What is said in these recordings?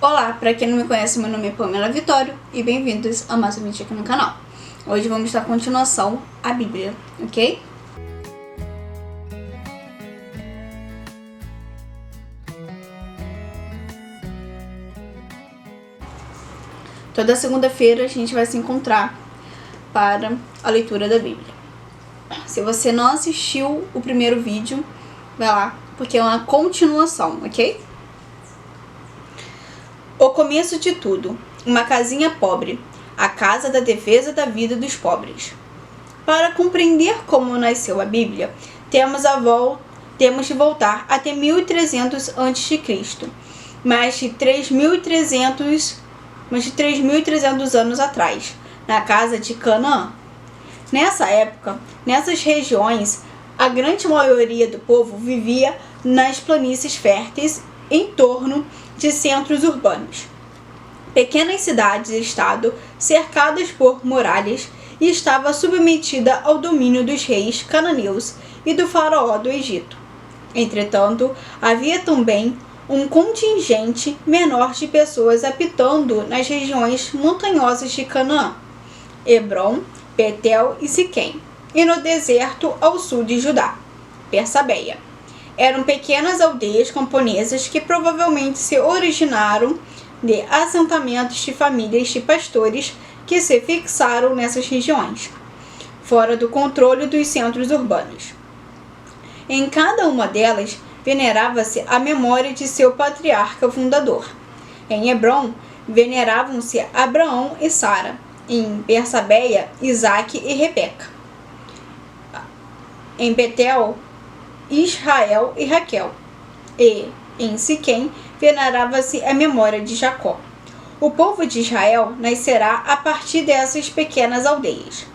Olá, para quem não me conhece, meu nome é Pamela Vitório e bem-vindos a mais um vídeo aqui no canal. Hoje vamos dar continuação à Bíblia, ok? Toda segunda-feira a gente vai se encontrar para a leitura da Bíblia. Se você não assistiu o primeiro vídeo, vai lá, porque é uma continuação, ok? O começo de tudo, uma casinha pobre, a casa da defesa da vida dos pobres. Para compreender como nasceu a Bíblia, temos de voltar até 1300 a.C., mais de 3.300 anos atrás, na casa de Canaã. Nessa época, nessas regiões, a grande maioria do povo vivia nas planícies férteis em torno de centros urbanos. Pequenas cidades-estado cercadas por muralhas e estava submetida ao domínio dos reis cananeus e do faraó do Egito. Entretanto, havia também um contingente menor de pessoas habitando nas regiões montanhosas de Canaã, Hebrom, Betel e Siquém, e no deserto ao sul de Judá, Bersabeia. Eram pequenas aldeias camponesas que provavelmente se originaram de assentamentos de famílias de pastores que se fixaram nessas regiões, fora do controle dos centros urbanos. Em cada uma delas, venerava-se a memória de seu patriarca fundador. Em Hebrom, veneravam-se Abraão e Sara. Em Bersabeia, Isaque e Rebeca. Em Betel, Israel e Raquel. E, em Siquém, venerava-se a memória de Jacó. O povo de Israel nascerá a partir dessas pequenas aldeias.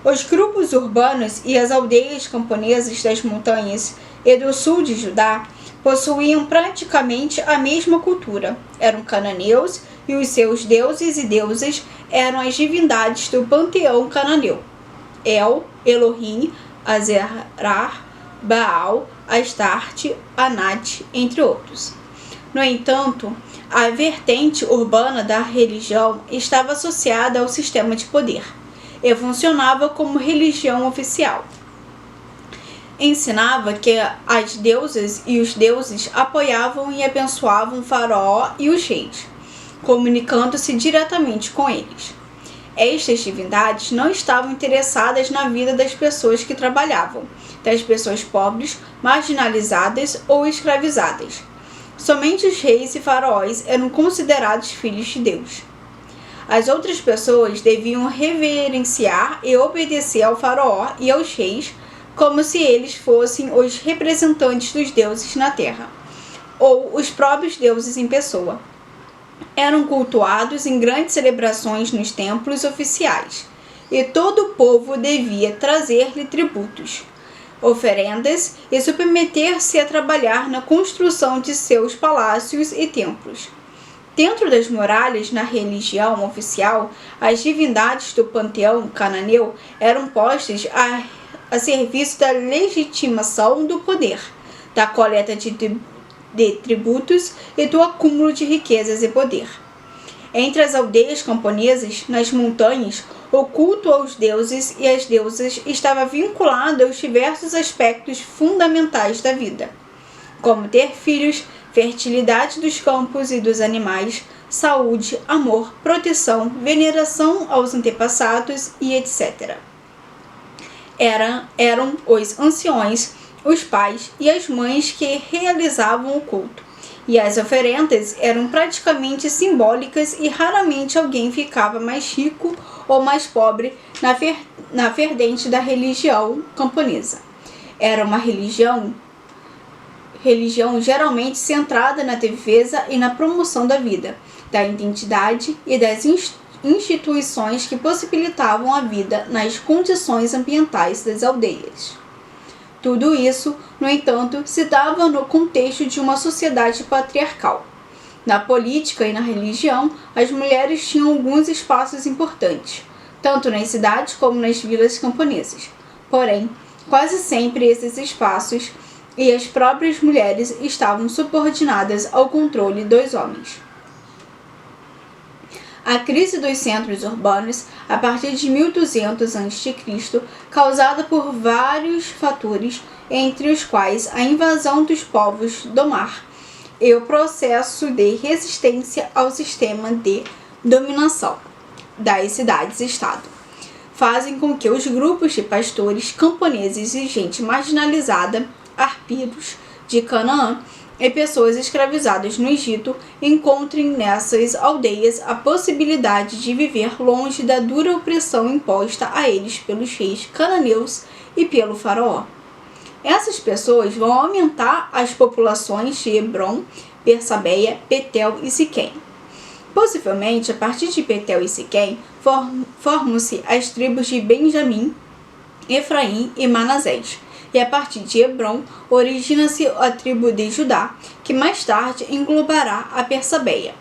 Os grupos urbanos e as aldeias camponesas das montanhas e do sul de Judá possuíam praticamente a mesma cultura. Eram cananeus e os seus deuses e deusas eram as divindades do panteão cananeu: El, Elohim, Azerah, Baal, Astarte, Anat, entre outros. No entanto, a vertente urbana da religião estava associada ao sistema de poder e funcionava como religião oficial. Ensinava que as deusas e os deuses apoiavam e abençoavam o faraó e os reis, comunicando-se diretamente com eles. Estas divindades não estavam interessadas na vida das pessoas que trabalhavam, das pessoas pobres, marginalizadas ou escravizadas. Somente os reis e faraós eram considerados filhos de Deus. As outras pessoas deviam reverenciar e obedecer ao faraó e aos reis como se eles fossem os representantes dos deuses na terra, ou os próprios deuses em pessoa. Eram cultuados em grandes celebrações nos templos oficiais, e todo o povo devia trazer-lhe tributos, oferendas e submeter-se a trabalhar na construção de seus palácios e templos. Dentro das muralhas, na religião oficial, as divindades do panteão cananeu eram postas a serviço da legitimação do poder, da coleta de tributos e do acúmulo de riquezas e poder. Entre as aldeias camponesas, nas montanhas, o culto aos deuses e às deusas estava vinculado aos diversos aspectos fundamentais da vida, como ter filhos, fertilidade dos campos e dos animais, saúde, amor, proteção, veneração aos antepassados e etc. Eram os anciões, os pais e as mães que realizavam o culto, e as oferendas eram praticamente simbólicas e raramente alguém ficava mais rico ou mais pobre na vertente da religião camponesa. Era uma religião geralmente centrada na defesa e na promoção da vida, da identidade e das instituições que possibilitavam a vida nas condições ambientais das aldeias. Tudo isso, no entanto, se dava no contexto de uma sociedade patriarcal. Na política e na religião, as mulheres tinham alguns espaços importantes, tanto nas cidades como nas vilas camponesas. Porém, quase sempre esses espaços e as próprias mulheres estavam subordinadas ao controle dos homens. A crise dos centros urbanos, a partir de 1200 a.C., causada por vários fatores, entre os quais a invasão dos povos do mar e o processo de resistência ao sistema de dominação das cidades-estado, fazem com que os grupos de pastores, camponeses e gente marginalizada, arpiros de Canaã, e pessoas escravizadas no Egito encontrem nessas aldeias a possibilidade de viver longe da dura opressão imposta a eles pelos reis cananeus e pelo faraó. Essas pessoas vão aumentar as populações de Hebrom, Bersabeia, Betel e Siquém. Possivelmente, a partir de Betel e Siquém, formam-se as tribos de Benjamim, Efraim e Manassés. E a partir de Hebrom, origina-se a tribo de Judá, que mais tarde englobará a Bersabeia.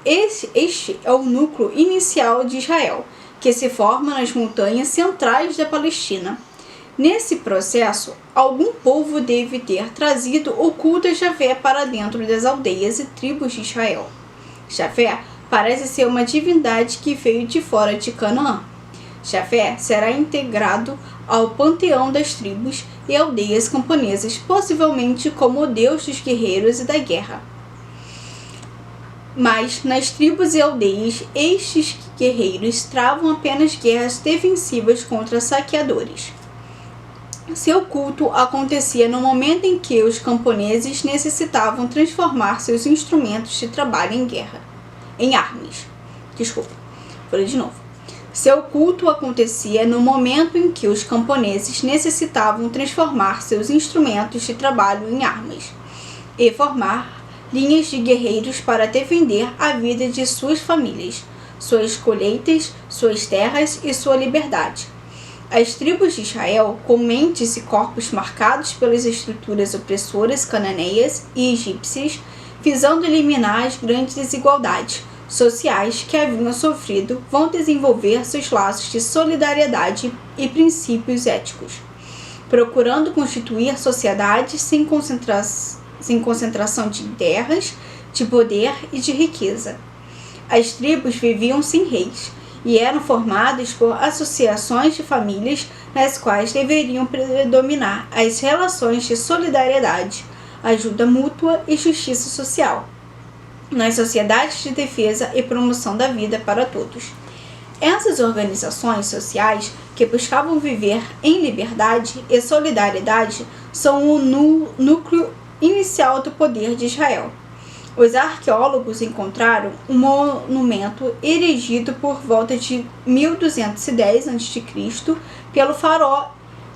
Este é o núcleo inicial de Israel, que se forma nas montanhas centrais da Palestina. Nesse processo, algum povo deve ter trazido o culto a Javé para dentro das aldeias e tribos de Israel. Javé parece ser uma divindade que veio de fora de Canaã. Javé será integrado ao panteão das tribos e aldeias camponesas, possivelmente como o deus dos guerreiros e da guerra. Mas nas tribos e aldeias, estes guerreiros travam apenas guerras defensivas contra saqueadores. Seu culto acontecia no momento em que os camponeses necessitavam transformar seus instrumentos de trabalho em armas. Seu culto acontecia no momento em que os camponeses necessitavam transformar seus instrumentos de trabalho em armas e formar linhas de guerreiros para defender a vida de suas famílias, suas colheitas, suas terras e sua liberdade. As tribos de Israel, com mentes e corpos marcados pelas estruturas opressoras cananeias e egípcias, visando eliminar as grandes desigualdades sociais que haviam sofrido, vão desenvolver seus laços de solidariedade e princípios éticos, procurando constituir sociedades sem concentração de terras, de poder e de riqueza. As tribos viviam sem reis e eram formadas por associações de famílias nas quais deveriam predominar as relações de solidariedade, ajuda mútua e justiça social, nas sociedades de defesa e promoção da vida para todos. Essas organizações sociais que buscavam viver em liberdade e solidariedade são o núcleo inicial do poder de Israel. Os arqueólogos encontraram um monumento erigido por volta de 1210 a.C. pelo faraó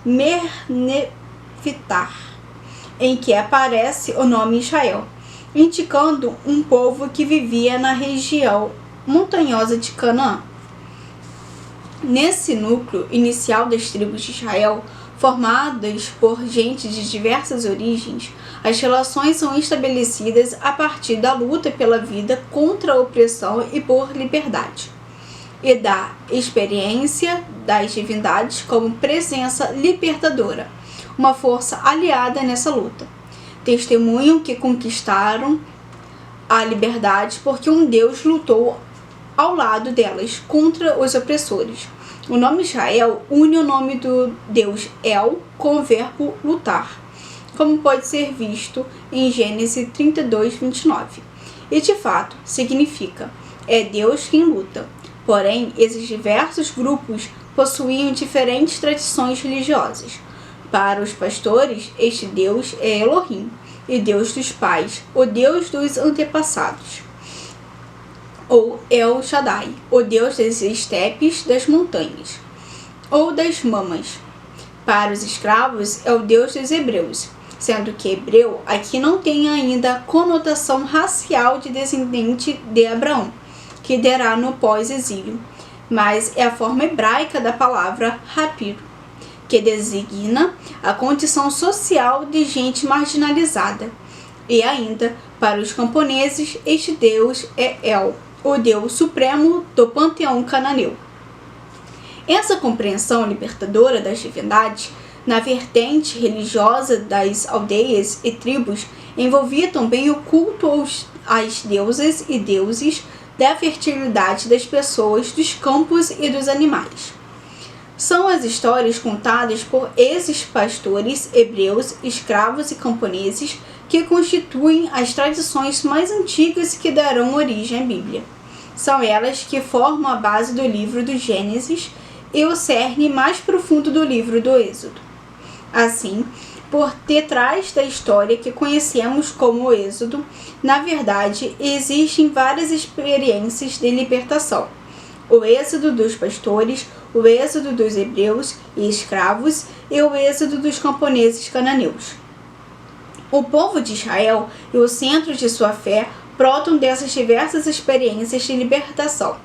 Mer-Nefitar, em que aparece o nome Israel, indicando um povo que vivia na região montanhosa de Canaã. Nesse núcleo inicial das tribos de Israel, formadas por gente de diversas origens, as relações são estabelecidas a partir da luta pela vida contra a opressão e por liberdade, e da experiência das divindades como presença libertadora, uma força aliada nessa luta. Testemunham que conquistaram a liberdade porque um Deus lutou ao lado delas contra os opressores. O nome Israel une o nome do Deus El com o verbo lutar, como pode ser visto em Gênesis 32:29. E de fato significa: é Deus quem luta. Porém, esses diversos grupos possuíam diferentes tradições religiosas. Para os pastores, este Deus é Elohim, e Deus dos pais, o Deus dos antepassados, ou El Shaddai, o Deus das estepes, das montanhas, ou das mamas. Para os escravos, é o Deus dos hebreus, sendo que hebreu aqui não tem ainda a conotação racial de descendente de Abraão, que derá no pós-exílio, mas é a forma hebraica da palavra rapiro, que designa a condição social de gente marginalizada. E ainda, para os camponeses, este Deus é El, o Deus supremo do panteão cananeu. Essa compreensão libertadora das divindades, na vertente religiosa das aldeias e tribos, envolvia também o culto às deusas e deuses da fertilidade das pessoas, dos campos e dos animais. São as histórias contadas por esses pastores hebreus, escravos e camponeses que constituem as tradições mais antigas que darão origem à Bíblia. São elas que formam a base do livro do Gênesis e o cerne mais profundo do livro do Êxodo. Assim, por detrás da história que conhecemos como o Êxodo, na verdade, existem várias experiências de libertação. O êxodo dos pastores, o êxodo dos hebreus e escravos e o êxodo dos camponeses cananeus. O povo de Israel e o centro de sua fé brotam dessas diversas experiências de libertação.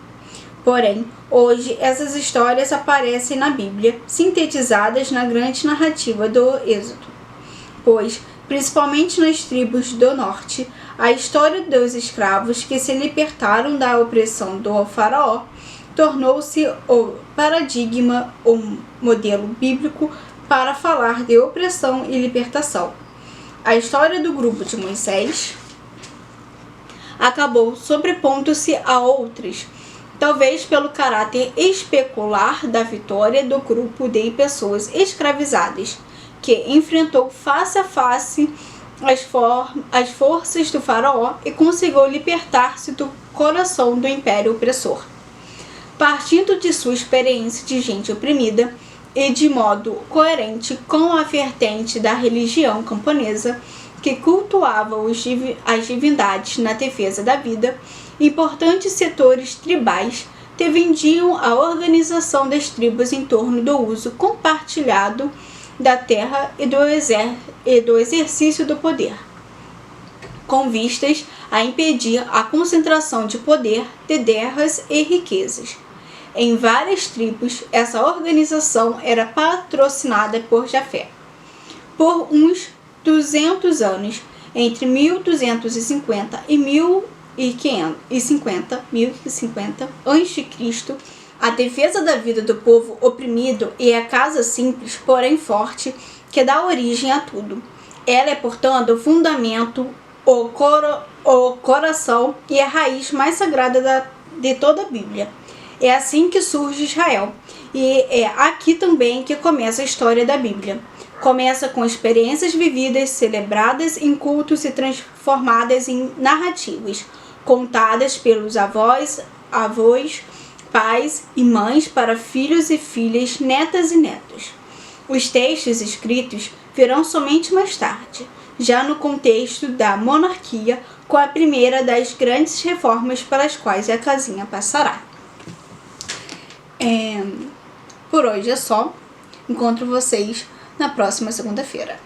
Porém, hoje essas histórias aparecem na Bíblia, sintetizadas na grande narrativa do Êxodo. Pois, principalmente nas tribos do norte, a história dos escravos que se libertaram da opressão do faraó tornou-se o paradigma, o modelo bíblico para falar de opressão e libertação. A história do grupo de Moisés acabou sobrepondo-se a outras, talvez pelo caráter especular da vitória do grupo de pessoas escravizadas, que enfrentou face a face as forças do faraó e conseguiu libertar-se do coração do império opressor. Partindo de sua experiência de gente oprimida e de modo coerente com a vertente da religião camponesa, que cultuava as divindades na defesa da vida, importantes setores tribais defendiam a organização das tribos em torno do uso compartilhado da terra e do exercício do poder, com vistas a impedir a concentração de poder, de terras e riquezas. Em várias tribos, essa organização era patrocinada por Jafé. Por uns 200 anos, entre 1250 e 1050 a.C., a defesa da vida do povo oprimido é a casa simples, porém forte, que dá origem a tudo. Ela é, portanto, o fundamento, o coração e a raiz mais sagrada de toda a Bíblia. É assim que surge Israel, e é aqui também que começa a história da Bíblia. Começa com experiências vividas, celebradas em cultos e transformadas em narrativas, contadas pelos avós, pais e mães para filhos e filhas, netas e netos. Os textos escritos virão somente mais tarde, já no contexto da monarquia, com a primeira das grandes reformas pelas quais a casinha passará. Por hoje é só. Encontro vocês na próxima segunda-feira.